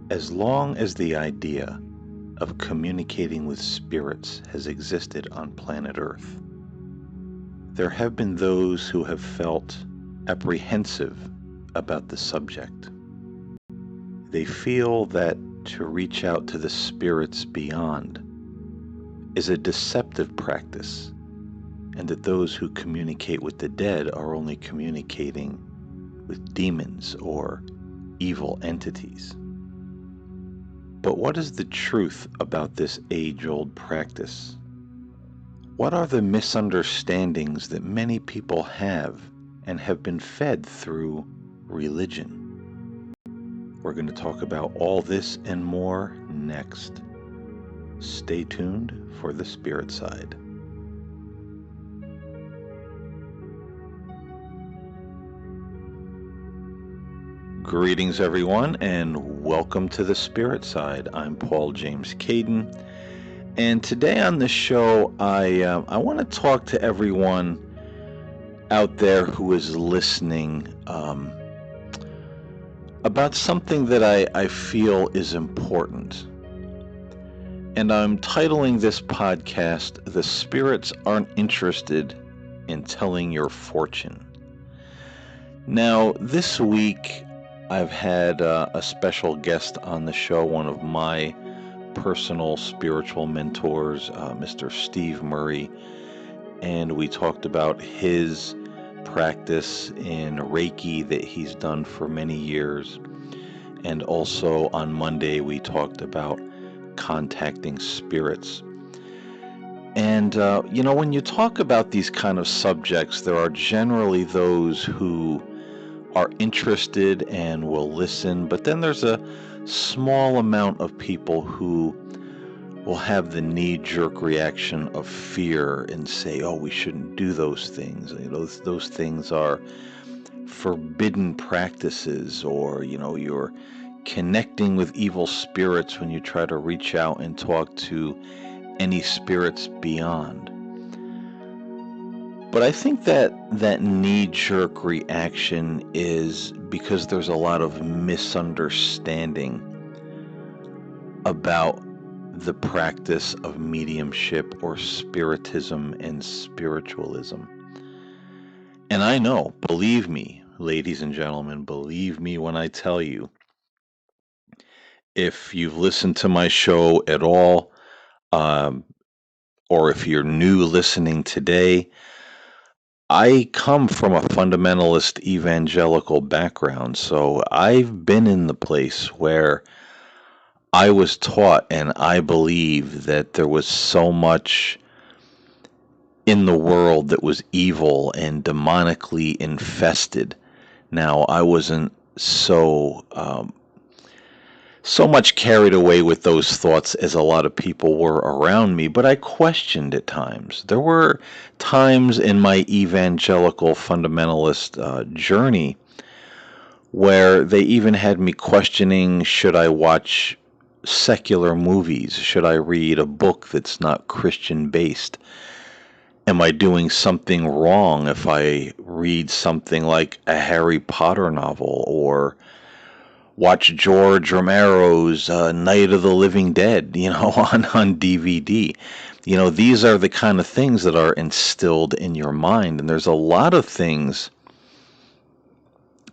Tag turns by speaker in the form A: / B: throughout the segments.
A: As long as the idea of communicating with spirits has existed on planet Earth, there have been those who have felt apprehensive about the subject. They feel that to reach out to the spirits beyond is a deceptive practice, and that those who communicate with the dead are only communicating with demons or evil entities. But what is the truth about this age-old practice? What are the misunderstandings that many people have and have been fed through religion? We're going to talk about all this and more next. Stay tuned for the spirit side. Greetings, everyone, and welcome to the Spirit Side. I'm Paul James Caden, and today on the show, I want to talk to everyone out there who is listening about something that I feel is important. And I'm titling this podcast, "The Spirits Aren't Interested in Telling Your Fortune." Now, this week, I've had a special guest on the show, one of my personal spiritual mentors, Mr. Steve Murray, and we talked about his practice in Reiki that he's done for many years. And also on Monday, we talked about contacting spirits. And, when you talk about these kind of subjects, there are generally those who are interested and will listen, but then there's a small amount of people who will have the knee-jerk reaction of fear and say, oh, we shouldn't do those things. Those things are forbidden practices, or, you're connecting with evil spirits when you try to reach out and talk to any spirits beyond. But I think that knee-jerk reaction is because there's a lot of misunderstanding about the practice of mediumship or spiritism and spiritualism. And I know, believe me, ladies and gentlemen, believe me when I tell you, if you've listened to my show at all, or if you're new listening today, I come from a fundamentalist evangelical background, so I've been in the place where I was taught and I believe that there was so much in the world that was evil and demonically infested. Now, I wasn't so much carried away with those thoughts as a lot of people were around me, but I questioned at times. There were times in my evangelical fundamentalist journey where they even had me questioning, should I watch secular movies? Should I read a book that's not Christian based? Am I doing something wrong if I read something like a Harry Potter novel, or watch George Romero's Night of the Living Dead, on DVD? These are the kind of things that are instilled in your mind. And there's a lot of things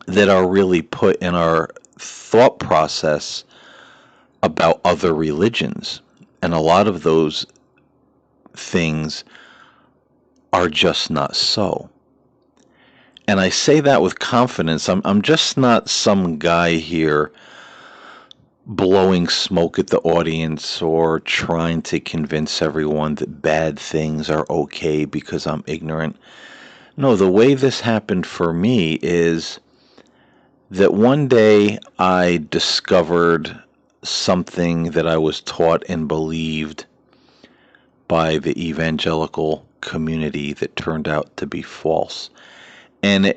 A: that are really put in our thought process about other religions. And a lot of those things are just not so. And I say that with confidence. I'm just not some guy here blowing smoke at the audience or trying to convince everyone that bad things are okay because I'm ignorant. No, the way this happened for me is that one day I discovered something that I was taught and believed by the evangelical community that turned out to be false. And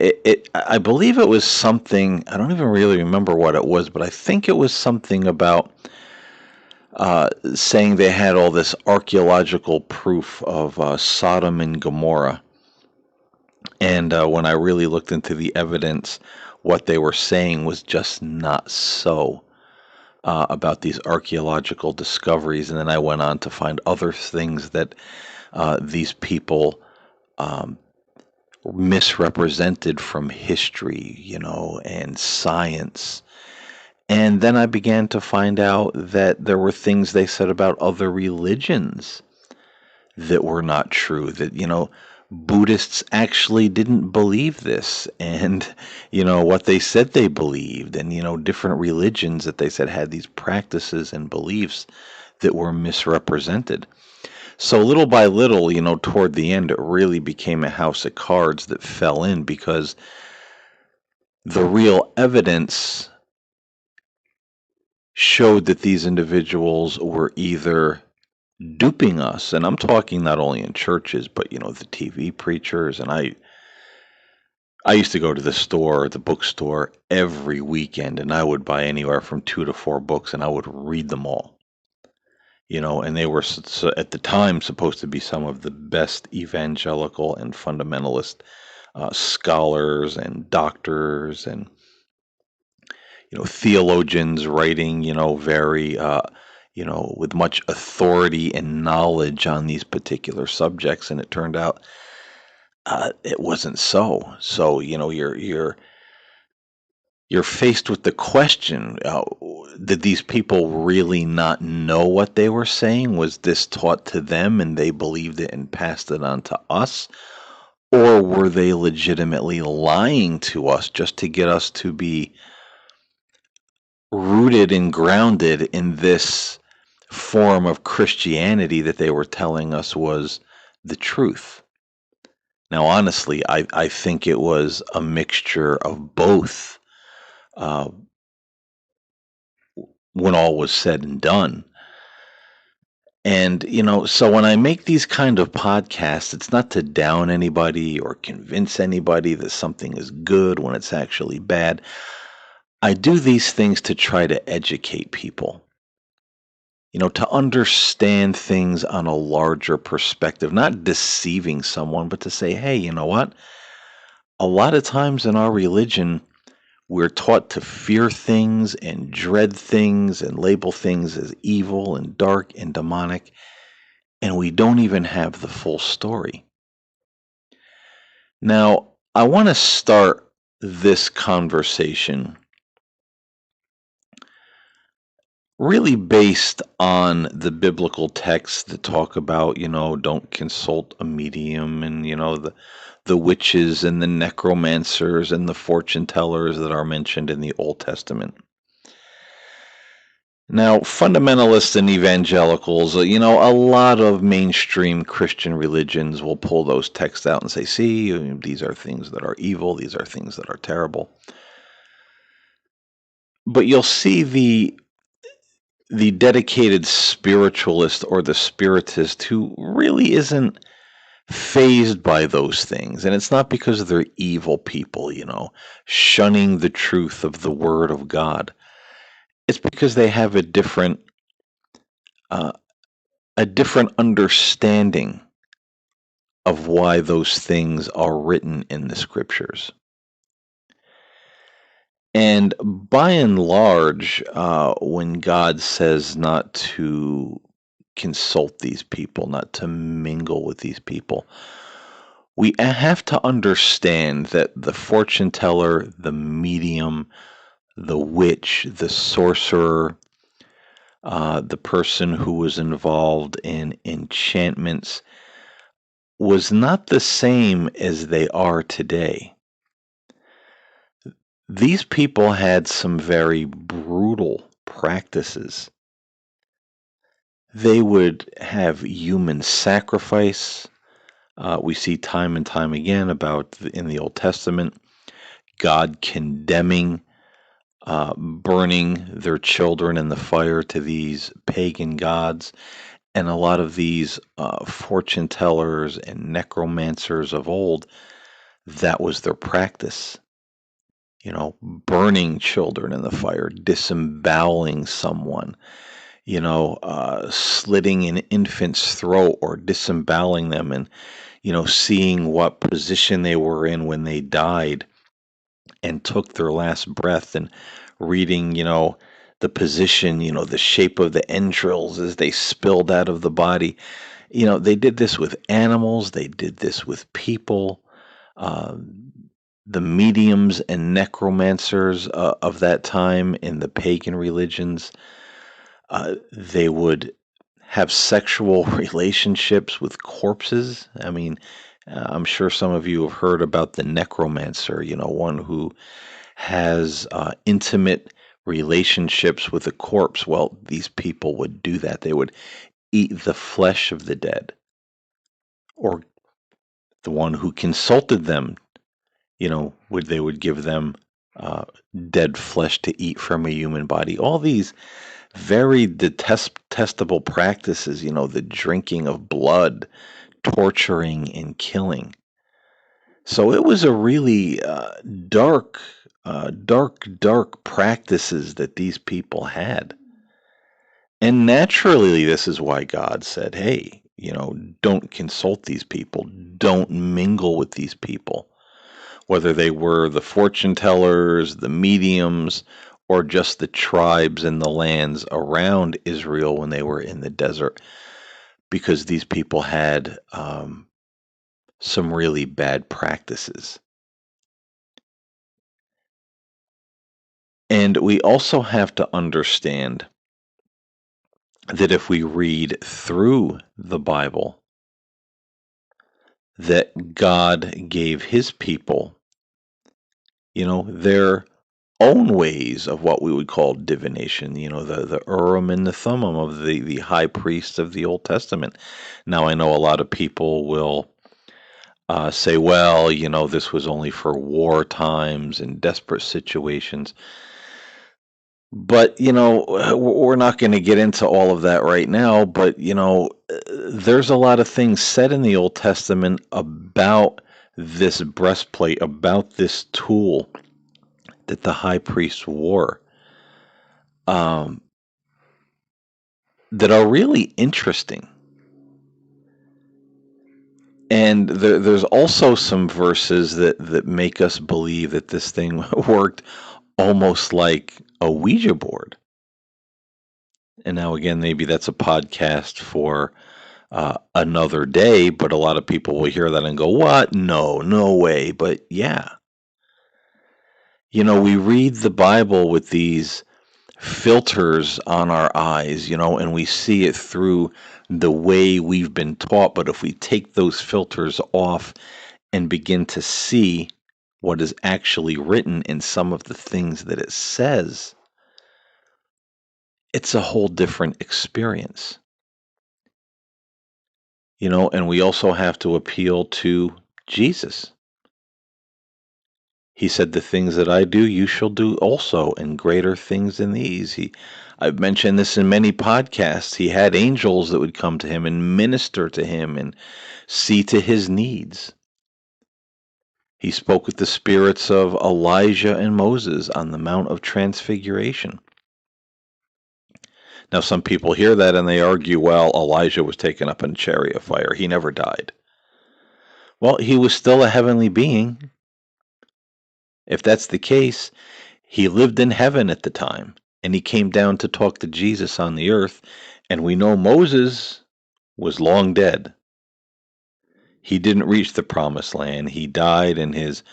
A: I believe it was something, I don't even really remember what it was, but I think it was something about saying they had all this archaeological proof of Sodom and Gomorrah. And when I really looked into the evidence, what they were saying was just not so. about these archaeological discoveries, and then I went on to find other things that these people um, misrepresented from history, and science. And then I began to find out that there were things they said about other religions that were not true, that, Buddhists actually didn't believe this, and, what they said they believed, and, different religions that they said had these practices and beliefs that were misrepresented. So little by little, toward the end, it really became a house of cards that fell in because the real evidence showed that these individuals were either duping us, and I'm talking not only in churches, but the TV preachers. And I used to go to the bookstore every weekend, and I would buy anywhere from 2 to 4 books, and I would read them all. And they were at the time supposed to be some of the best evangelical and fundamentalist scholars and doctors and theologians writing very with much authority and knowledge on these particular subjects, and it turned out it wasn't so. So you're faced with the question: did these people really not know what they were saying? Was this taught to them, and they believed it and passed it on to us, or were they legitimately lying to us just to get us to be rooted and grounded in this form of Christianity that they were telling us was the truth? Now, honestly, I think it was a mixture of both uh, when all was said and done. And, so when I make these kind of podcasts, it's not to down anybody or convince anybody that something is good when it's actually bad. I do these things to try to educate people, to understand things on a larger perspective, not deceiving someone, but to say, hey, you know what? A lot of times in our religion, we're taught to fear things and dread things and label things as evil and dark and demonic, and we don't even have the full story. Now, I want to start this conversation really based on the biblical texts that talk about, don't consult a medium, and, the witches and the necromancers and the fortune tellers that are mentioned in the Old Testament. Now, fundamentalists and evangelicals, a lot of mainstream Christian religions will pull those texts out and say, see, these are things that are evil, these are things that are terrible. But you'll see the dedicated spiritualist or the spiritist who really isn't fazed by those things. And it's not because they're evil people, shunning the truth of the Word of God. It's because they have a different understanding of why those things are written in the scriptures. And by and large, when God says not to consult these people, not to mingle with these people, we have to understand that the fortune teller, the medium, the witch, the sorcerer, the person who was involved in enchantments was not the same as they are today. These people had some very brutal practices. They would have human sacrifice. We see time and time again about in the Old Testament, God condemning burning their children in the fire to these pagan gods. And a lot of these fortune tellers and necromancers of old, that was their practice. Burning children in the fire, disemboweling someone, slitting an infant's throat or disemboweling them, and, seeing what position they were in when they died and took their last breath, and reading, the position, the shape of the entrails as they spilled out of the body. They did this with animals, they did this with people. Uh, the mediums and necromancers of that time in the pagan religions, they would have sexual relationships with corpses. I mean, I'm sure some of you have heard about the necromancer, one who has intimate relationships with a corpse. Well, these people would do that. They would eat the flesh of the dead, or the one who consulted them, they would give them uh, dead flesh to eat from a human body. All these very detestable practices, the drinking of blood, torturing, and killing. So it was a really dark practices that these people had. And naturally, this is why God said, hey, don't consult these people, don't mingle with these people, whether they were the fortune tellers, the mediums, or just the tribes and the lands around Israel when they were in the desert, because these people had some really bad practices. And we also have to understand that if we read through the Bible, that God gave his people, their own ways of what we would call divination, the Urim and the Thummim of the high priests of the Old Testament. Now, I know a lot of people will say, well, this was only for war times and desperate situations. But, we're not going to get into all of that right now. But, there's a lot of things said in the Old Testament about this breastplate, about this tool that the high priest wore, um, that are really interesting. And there's also some verses that make us believe that this thing worked almost like a Ouija board. And now, again, maybe that's a podcast for another day, but a lot of people will hear that and go, what? No, no way. But yeah, we read the Bible with these filters on our eyes, and we see it through the way we've been taught. But if we take those filters off and begin to see what is actually written in some of the things that it says, it's a whole different experience. And we also have to appeal to Jesus. He said, the things that I do, you shall do also, and greater things than these. I've mentioned this in many podcasts. He had angels that would come to him and minister to him and see to his needs. He spoke with the spirits of Elijah and Moses on the Mount of Transfiguration. Now, some people hear that and they argue, well, Elijah was taken up in a chariot of fire. He never died. Well, he was still a heavenly being. If that's the case, he lived in heaven at the time, and he came down to talk to Jesus on the earth, and we know Moses was long dead. He didn't reach the promised land. He died, and his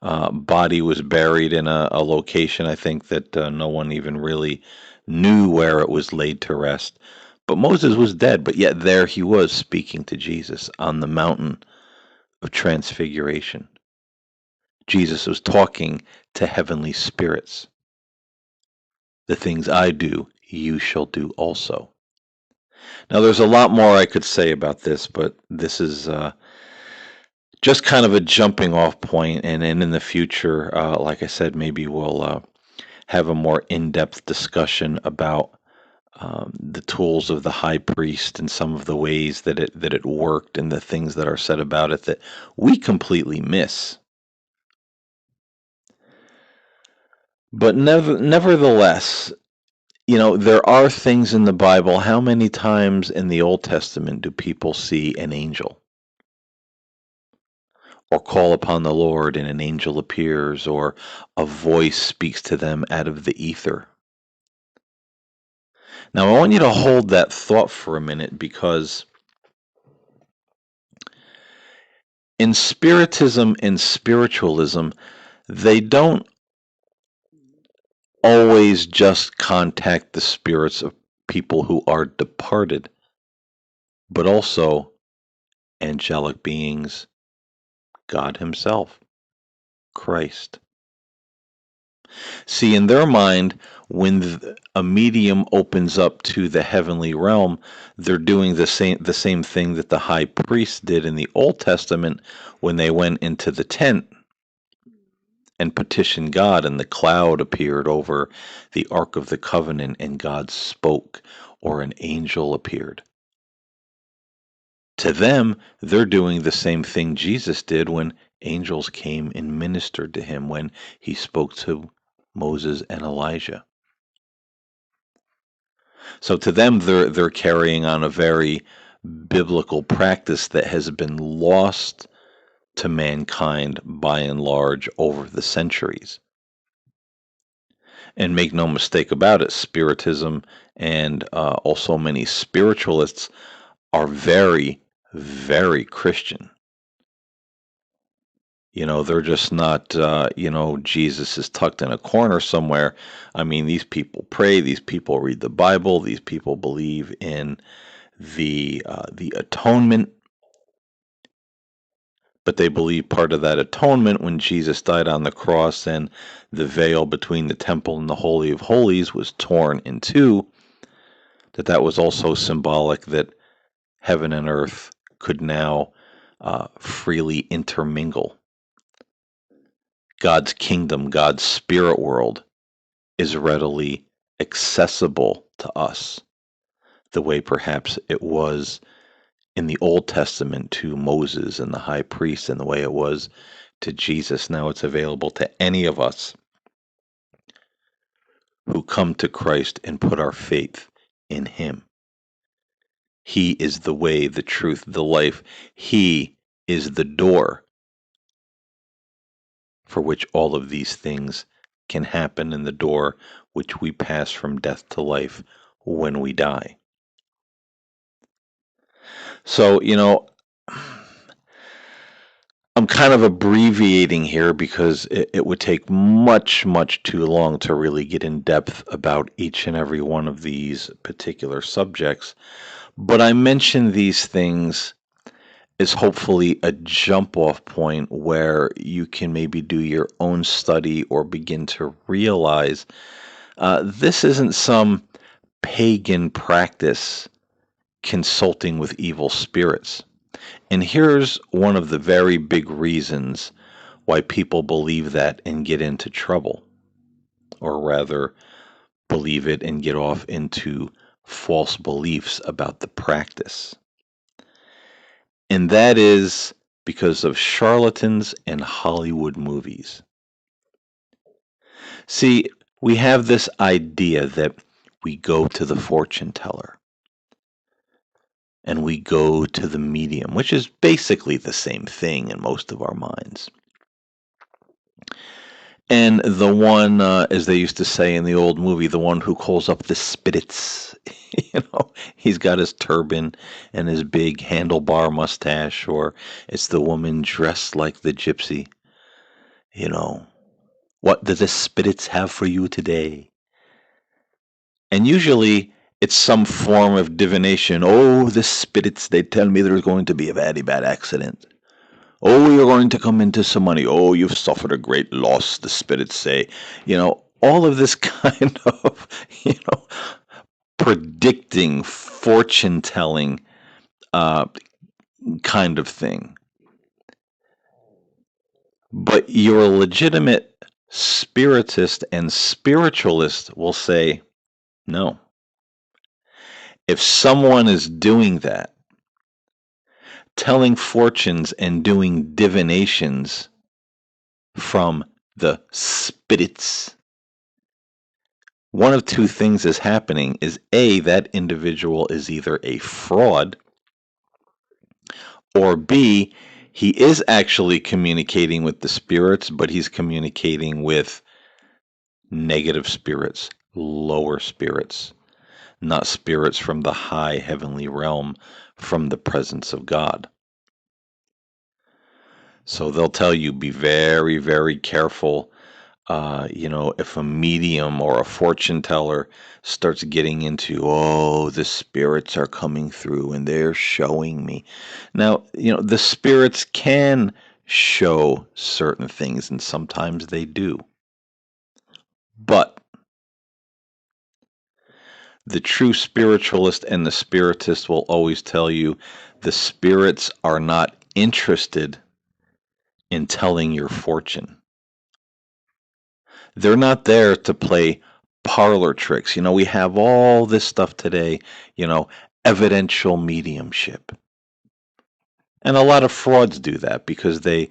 A: body was buried in a location, I think, that no one even really knew where it was laid to rest. But Moses was dead, but yet there he was speaking to Jesus on the mountain of transfiguration. Jesus was talking to heavenly spirits. The things I do, you shall do also. Now, there's a lot more I could say about this, but this is just kind of a jumping off point, and in the future, like I said, maybe we'll have a more in-depth discussion about the tools of the high priest and some of the ways that it worked and the things that are said about it that we completely miss. But nevertheless, there are things in the Bible. How many times in the Old Testament do people see an angel? Or call upon the Lord and an angel appears, or a voice speaks to them out of the ether? Now, I want you to hold that thought for a minute, because in Spiritism and Spiritualism, they don't always just contact the spirits of people who are departed, but also angelic beings, God Himself, Christ. See, in their mind, when a medium opens up to the heavenly realm, they're doing the same thing that the high priest did in the Old Testament when they went into the tent and petitioned God, and the cloud appeared over the Ark of the Covenant, and God spoke, or an angel appeared. To them, they're doing the same thing Jesus did when angels came and ministered to him when he spoke to Moses and Elijah. So to them, they're carrying on a very biblical practice that has been lost to mankind by and large over the centuries. And make no mistake about it, Spiritism and also many spiritualists are very, very Christian. They're just not, Jesus is tucked in a corner somewhere. I mean, these people pray, these people read the Bible, these people believe in the atonement, but they believe part of that atonement, when Jesus died on the cross and the veil between the temple and the Holy of Holies was torn in two, that was also symbolic that heaven and earth could now freely intermingle. God's kingdom, God's spirit world, is readily accessible to us, the way perhaps it was in the Old Testament to Moses and the high priest, and the way it was to Jesus. Now it's available to any of us who come to Christ and put our faith in Him. He is the way, the truth, the life. He is the door for which all of these things can happen, and the door which we pass from death to life when we die. So, I'm kind of abbreviating here because it would take much, much too long to really get in depth about each and every one of these particular subjects. But I mention these things as hopefully a jump off point where you can maybe do your own study or begin to realize this isn't some pagan practice consulting with evil spirits. And here's one of the very big reasons why people believe that and get into trouble, or rather, believe it and get off into false beliefs about the practice. And that is because of charlatans and Hollywood movies. See, we have this idea that we go to the fortune teller and we go to the medium, which is basically the same thing in most of our minds. And the one, as they used to say in the old movie, the one who calls up the spirits, he's got his turban and his big handlebar mustache, or it's the woman dressed like the gypsy. What do the spirits have for you today? And usually it's some form of divination. Oh, the spirits, they tell me there's going to be a very bad accident. Oh, you're going to come into some money. Oh, you've suffered a great loss, the spirits say. All of this kind of, predicting, fortune telling kind of thing. But your legitimate spiritist and spiritualist will say, no. If someone is doing that, telling fortunes and doing divinations from the spirits, one of two things is happening. Is A, that individual is either a fraud, or B, he is actually communicating with the spirits, but he's communicating with negative spirits, lower spirits. not spirits from the high heavenly realm, from the presence of God. So they'll tell you, be very, very careful. If a medium or a fortune teller starts getting into, oh, the spirits are coming through and they're showing me. Now, the spirits can show certain things, and sometimes they do. But the true spiritualist and the spiritist will always tell you the spirits are not interested in telling your fortune. They're not there to play parlor tricks. We have all this stuff today, evidential mediumship. And a lot of frauds do that because they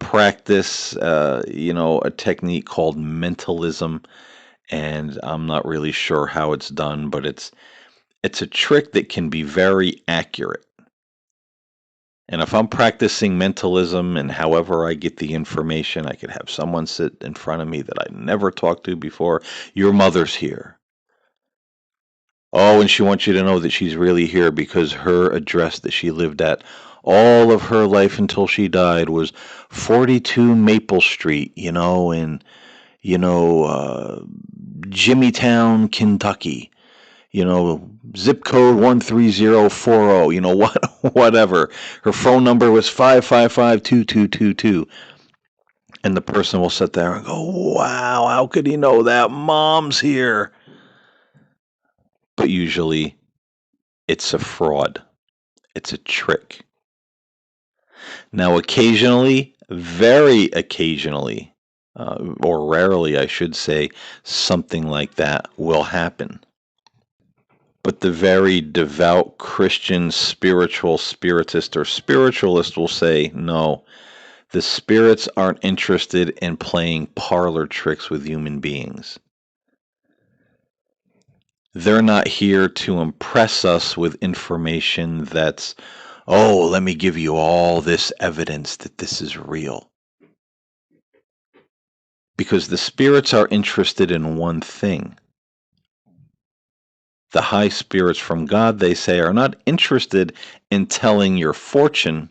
A: practice a technique called mentalism, and I'm not really sure how it's done, but it's a trick that can be very accurate. And if I'm practicing mentalism and however I get the information, I could have someone sit in front of me that I never talked to before. Your mother's here. Oh, and she wants you to know that she's really here because her address that she lived at all of her life until she died was 42 Maple Street, in, Jimmytown, Kentucky. Zip code 13040, whatever. Her phone number was 555-2222. And the person will sit there and go, wow, how could he know that? Mom's here. But usually it's a fraud. It's a trick. Now, occasionally, very occasionally, or rarely, I should say, something like that will happen. But the very devout Christian spiritual spiritist or spiritualist will say, no, the spirits aren't interested in playing parlor tricks with human beings. They're not here to impress us with information that's, oh, let me give you all this evidence that this is real. Because the spirits are interested in one thing. The high spirits from God, they say, are not interested in telling your fortune.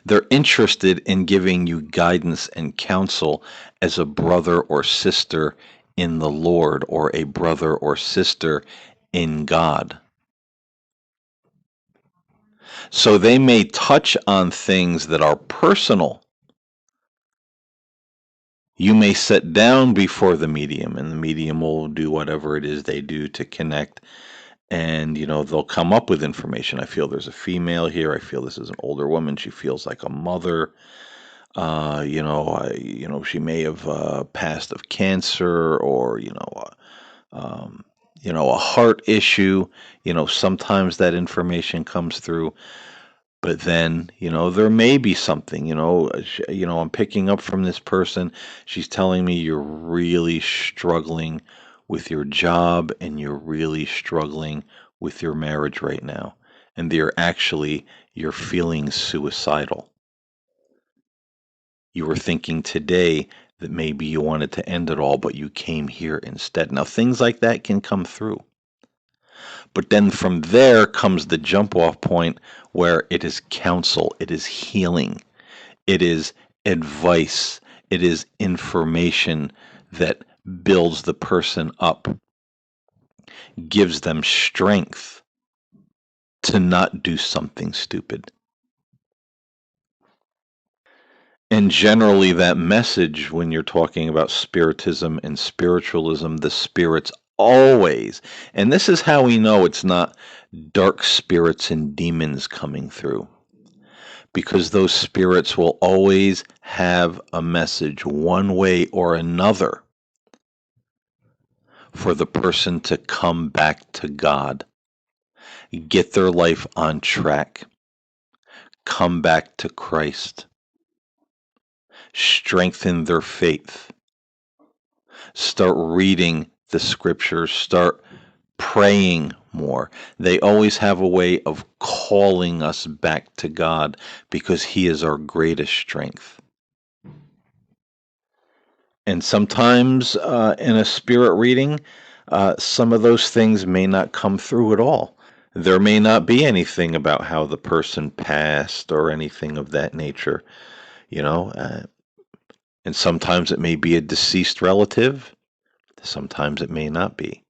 A: They're interested in giving you guidance and counsel as a brother or sister in the Lord, or a brother or sister in God. So they may touch on things that are personal. You may sit down before the medium, and the medium will do whatever it is they do to connect. And, they'll come up with information. I feel there's a female here. I feel this is an older woman. She feels like a mother. She may have passed of cancer, or, a heart issue. Sometimes that information comes through. But then, there may be something, I'm picking up from this person. She's telling me you're really struggling with your job and you're really struggling with your marriage right now. And you're feeling suicidal. You were thinking today that maybe you wanted to end it all, but you came here instead. Now, things like that can come through. But then from there comes the jump off point where it is counsel, it is healing, it is advice, it is information that builds the person up, gives them strength to not do something stupid. And generally, that message, when you're talking about spiritism and spiritualism, the spirits always, and this is how we know it's not dark spirits and demons coming through, because those spirits will always have a message one way or another for the person to come back to God, get their life on track, come back to Christ, strengthen their faith, start reading the scriptures, start praying more. They always have a way of calling us back to God because He is our greatest strength. And sometimes in a spirit reading, some of those things may not come through at all. There may not be anything about how the person passed or anything of that nature, you know. And sometimes it may be a deceased relative, sometimes it may not be.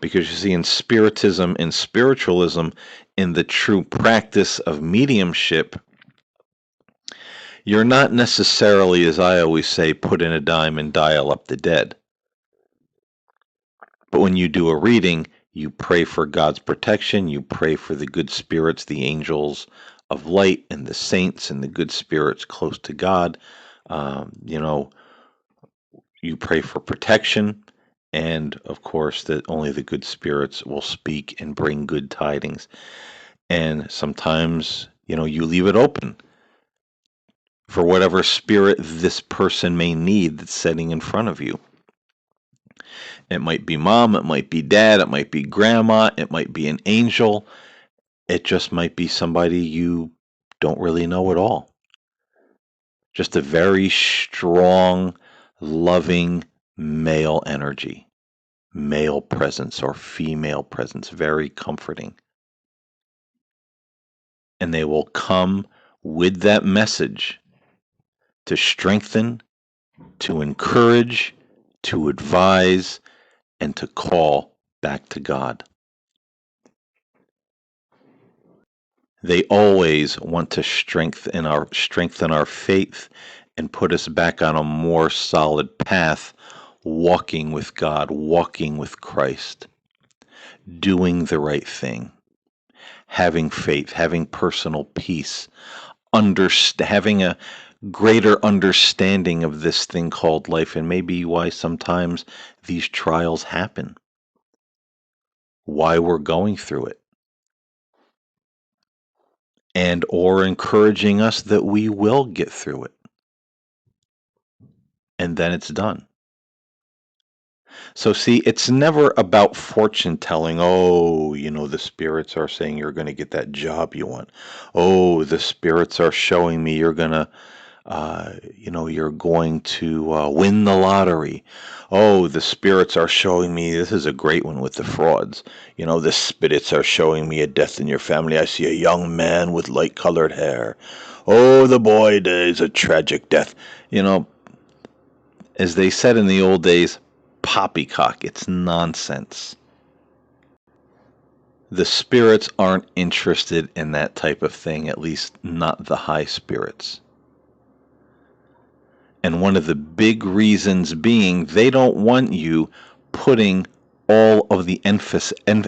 A: Because you see, in Spiritism and Spiritualism, in the true practice of mediumship, you're not necessarily, as I always say, put in a dime and dial up the dead. But when you do a reading, you pray for God's protection, you pray for the good spirits, the angels of light, and the saints and the good spirits close to God. You know, you pray for protection, and of course, that only the good spirits will speak and bring good tidings. And sometimes, you know, you leave it open for whatever spirit this person may need that's sitting in front of you. It might be mom, it might be dad, it might be grandma, it might be an angel. It just might be somebody you don't really know at all. Just a very strong, loving male energy, male presence or female presence, very comforting. And they will come with that message to strengthen, to encourage, to advise, and to call back to God. They always want to strengthen our faith and put us back on a more solid path, walking with God, walking with Christ, doing the right thing, having faith, having personal peace, having a greater understanding of this thing called life, and maybe why sometimes these trials happen, why we're going through it, and or encouraging us that we will get through it, and then it's done. So see, it's never about fortune telling. Oh, you know, the spirits are saying you're going to get that job you want. Oh, the spirits are showing me you're going to you're going to win the lottery. Oh, the spirits are showing me, this is a great one with the frauds. You know, the spirits are showing me a death in your family. I see a young man with light colored hair. Oh, the boy dies a tragic death. You know, as they said in the old days, poppycock. It's nonsense. The spirits aren't interested in that type of thing, at least not the high spirits. And one of the big reasons being they don't want you putting all of the emphasis, and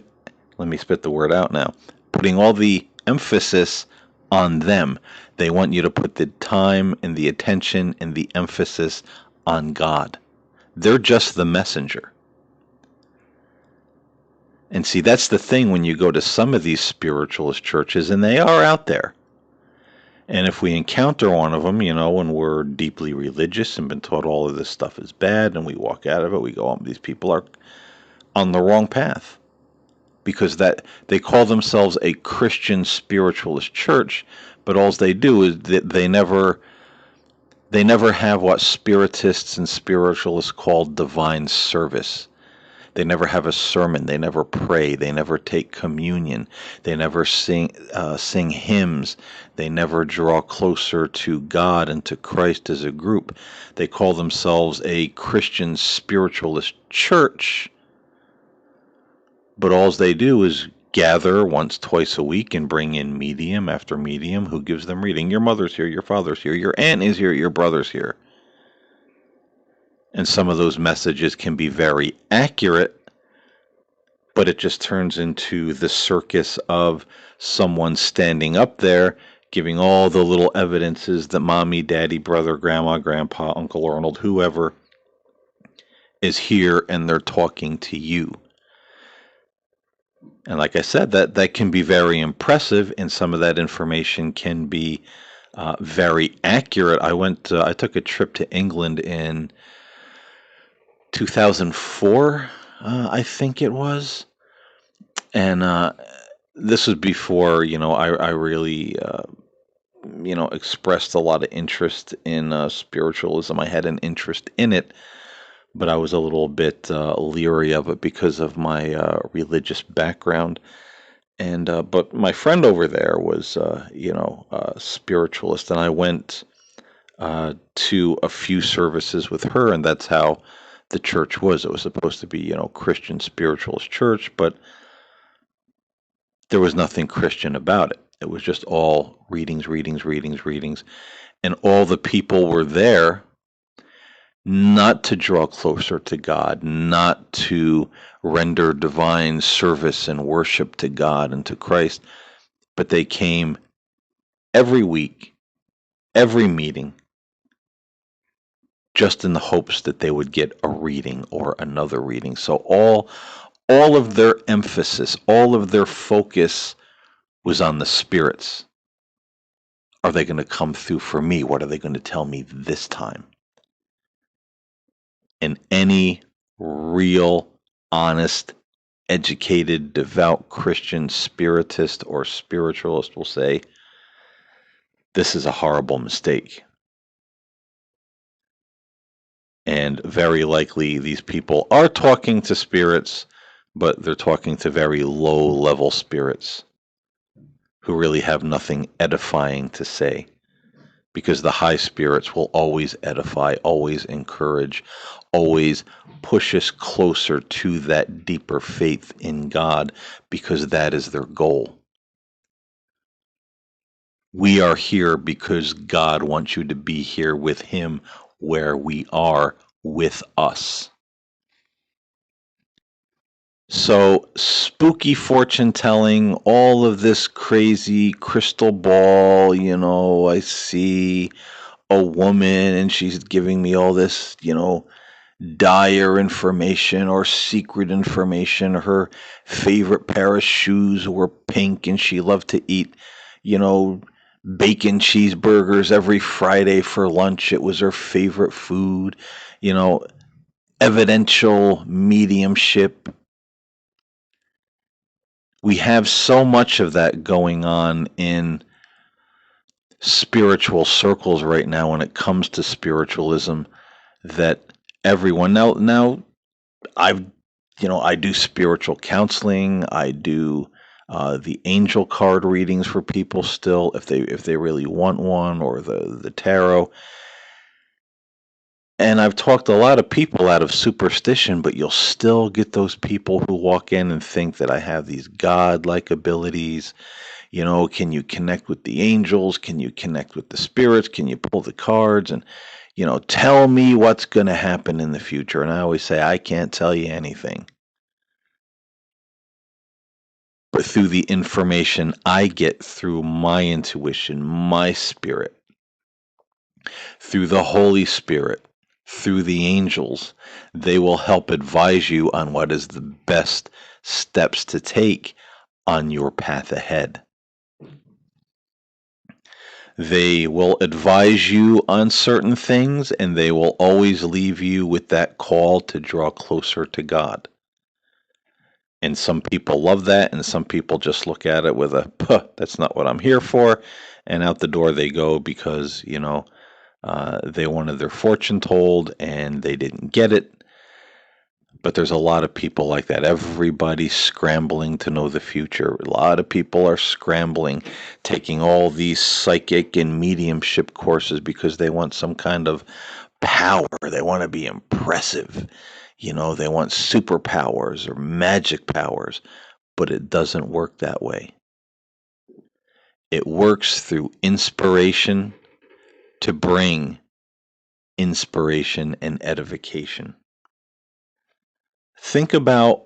A: let me spit the word out now, putting all the emphasis on them. They want you to put the time and the attention and the emphasis on God. They're just the messenger. And see, that's the thing when you go to some of these spiritualist churches, and they are out there. And if we encounter one of them, you know, when we're deeply religious and been taught all of this stuff is bad, and we walk out of it, we go, oh, these people are on the wrong path. Because that they call themselves a Christian spiritualist church, but all they do is that they never have what spiritists and spiritualists call divine service. They never have a sermon. They never pray. They never take communion. They never sing hymns. They never draw closer to God and to Christ as a group. They call themselves a Christian spiritualist church, but all they do is gather once, twice a week and bring in medium after medium who gives them reading. Your mother's here, your father's here, your aunt is here, your brother's here. And some of those messages can be very accurate, but it just turns into the circus of someone standing up there giving all the little evidences that mommy, daddy, brother, grandma, grandpa, Uncle Arnold, whoever is here, and they're talking to you. And like I said, that can be very impressive, and some of that information can be very accurate. I took a trip to England in 2004, I think it was, and this was before I really expressed a lot of interest in spiritualism. I had an interest in it, but I was a little bit leery of it because of my religious background. And but my friend over there was, a spiritualist, and I went to a few services with her, and that's how the church was. It was supposed to be, Christian spiritualist church, but there was nothing Christian about it. It was just all readings, readings, readings, readings, and all the people were there not to draw closer to God, not to render divine service and worship to God and to Christ, but they came every week, every meeting, just in the hopes that they would get a reading or another reading. So all of their emphasis, all of their focus was on the spirits. Are they going to come through for me? What are they going to tell me this time? And any real, honest, educated, devout Christian spiritist or spiritualist will say, this is a horrible mistake. And very likely these people are talking to spirits, but they're talking to very low-level spirits who really have nothing edifying to say. Because the high spirits will always edify, always encourage, always push us closer to that deeper faith in God, because that is their goal. We are here because God wants you to be here with Him where we are with us. So, spooky fortune telling, all of this crazy crystal ball, I see a woman and she's giving me all this, dire information or secret information. Her favorite pair of shoes were pink and she loved to eat, bacon cheeseburgers every Friday for lunch. It was her favorite food, evidential mediumship. We have so much of that going on in spiritual circles right now when it comes to spiritualism, that everyone now I do spiritual counseling. I do the angel card readings for people still, if they really want one, or the tarot. And I've talked a lot of people out of superstition, but you'll still get those people who walk in and think that I have these God-like abilities. Can you connect with the angels? Can you connect with the spirits? Can you pull the cards? And, tell me what's going to happen in the future. And I always say, I can't tell you anything. But through the information I get through my intuition, my spirit, through the Holy Spirit, through the angels, they will help advise you on what is the best steps to take on your path ahead. They will advise you on certain things, and they will always leave you with that call to draw closer to God. And some people love that, and some people just look at it with a, puh, that's not what I'm here for, and out the door they go because, they wanted their fortune told and they didn't get it. But there's a lot of people like that. Everybody's scrambling to know the future. A lot of people are scrambling, taking all these psychic and mediumship courses because they want some kind of power. They want to be impressive. They want superpowers or magic powers, but it doesn't work that way. It works through inspiration to bring inspiration and edification. Think about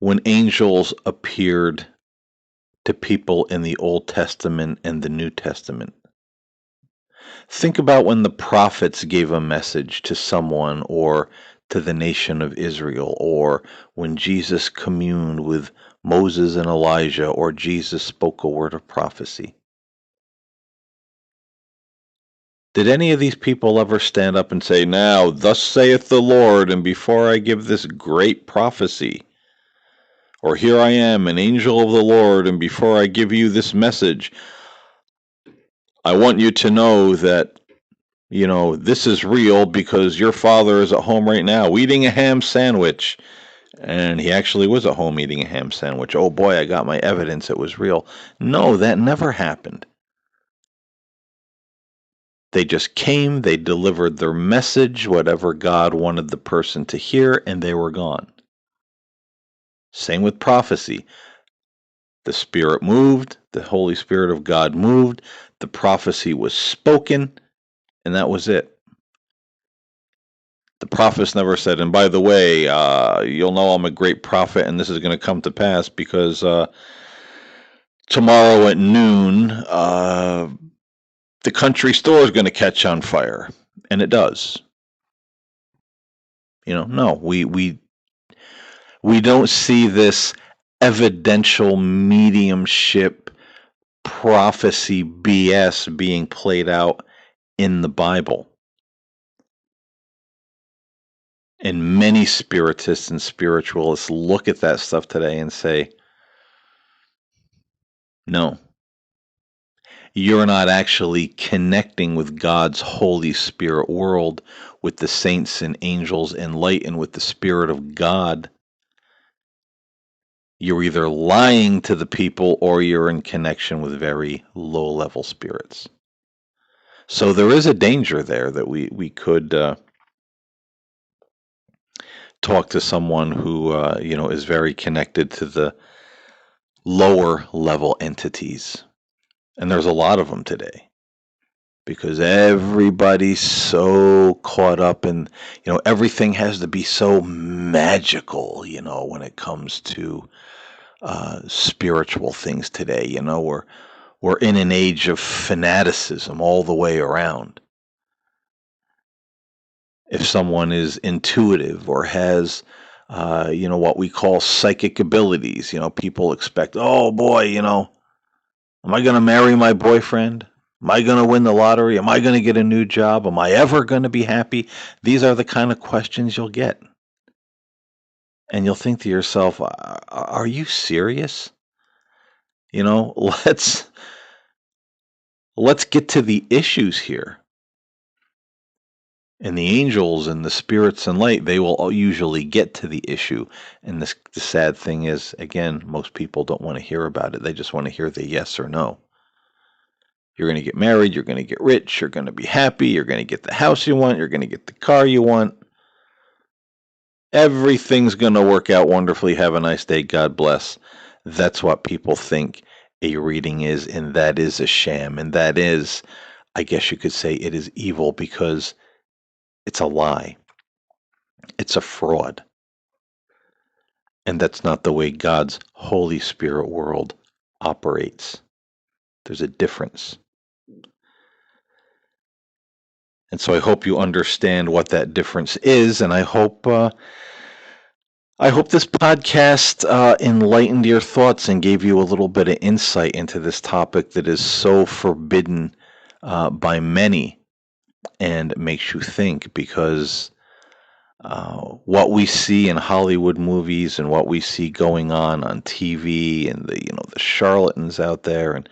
A: when angels appeared to people in the Old Testament and the New Testament. Think about when the prophets gave a message to someone or to the nation of Israel, or when Jesus communed with Moses and Elijah, or Jesus spoke a word of prophecy. Did any of these people ever stand up and say, now, thus saith the Lord, and before I give this great prophecy, or here I am, an angel of the Lord, and before I give you this message, I want you to know that this is real because your father is at home right now eating a ham sandwich. And he actually was at home eating a ham sandwich. Oh boy, I got my evidence it was real. No, that never happened. They just came, they delivered their message, whatever God wanted the person to hear, and they were gone. Same with prophecy. The Spirit moved, the Holy Spirit of God moved, the prophecy was spoken, and that was it. The prophets never said, and by the way, you'll know I'm a great prophet and this is going to come to pass because tomorrow at noon, the country store is going to catch on fire. And it does. No, we don't see this evidential mediumship prophecy BS being played out in the Bible. And many spiritists and spiritualists look at that stuff today and say, no, you're not actually connecting with God's Holy Spirit world, with the saints and angels and light and with the Spirit of God. You're either lying to the people or you're in connection with very low-level spirits. So there is a danger there that we could talk to someone who is very connected to the lower level entities. And there's a lot of them today because everybody's so caught up in, everything has to be so magical, when it comes to spiritual things today. We're in an age of fanaticism all the way around. If someone is intuitive or has, what we call psychic abilities, people expect, oh boy, am I going to marry my boyfriend? Am I going to win the lottery? Am I going to get a new job? Am I ever going to be happy? These are the kind of questions you'll get. And you'll think to yourself, are you serious? Let's get to the issues here. And the angels and the spirits and light, they will usually get to the issue. And the sad thing is, again, most people don't want to hear about it. They just want to hear the yes or no. You're going to get married, you're going to get rich, you're going to be happy, you're going to get the house you want, you're going to get the car you want. Everything's going to work out wonderfully. Have a nice day. God bless. That's what people think a reading is, and that is a sham. And that is, I guess you could say, it is evil because it's a lie. It's a fraud. And that's not the way God's Holy Spirit world operates. There's a difference. And so I hope you understand what that difference is, and I hope this podcast enlightened your thoughts and gave you a little bit of insight into this topic that is so forbidden by many and makes you think, because what we see in Hollywood movies and what we see going on TV and the charlatans out there, and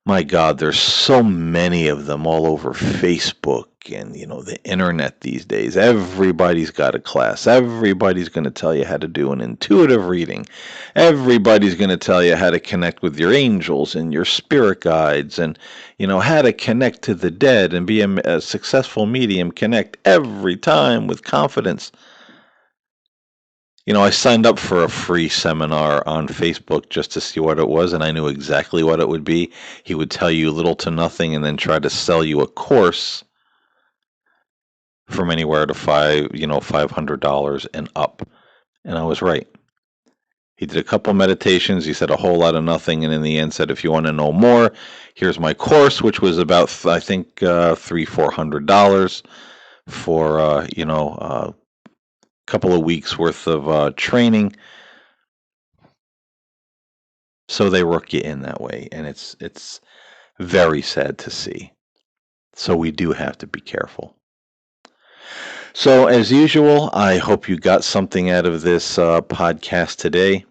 A: my God, there's so many of them all over Facebook and the internet these days. Everybody's got a class. Everybody's going to tell you how to do an intuitive reading. Everybody's going to tell you how to connect with your angels and your spirit guides, and how to connect to the dead and be a successful medium. Connect every time with confidence. I signed up for a free seminar on Facebook just to see what it was, and I knew exactly what it would be. He would tell you little to nothing and then try to sell you a course from anywhere to $500 and up. And I was right. He did a couple meditations. He said a whole lot of nothing, and in the end said, if you want to know more, here's my course, which was about, I think, $300-400 for couple of weeks worth of training. So they work you in that way, and it's very sad to see. So we do have to be careful. So as usual, I hope you got something out of this podcast today.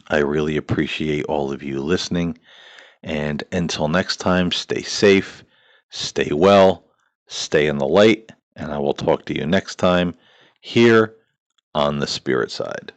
A: I really appreciate all of you listening, and until next time, stay safe, stay well, Stay in the light, and I will talk to you next time here on the Spirit Side.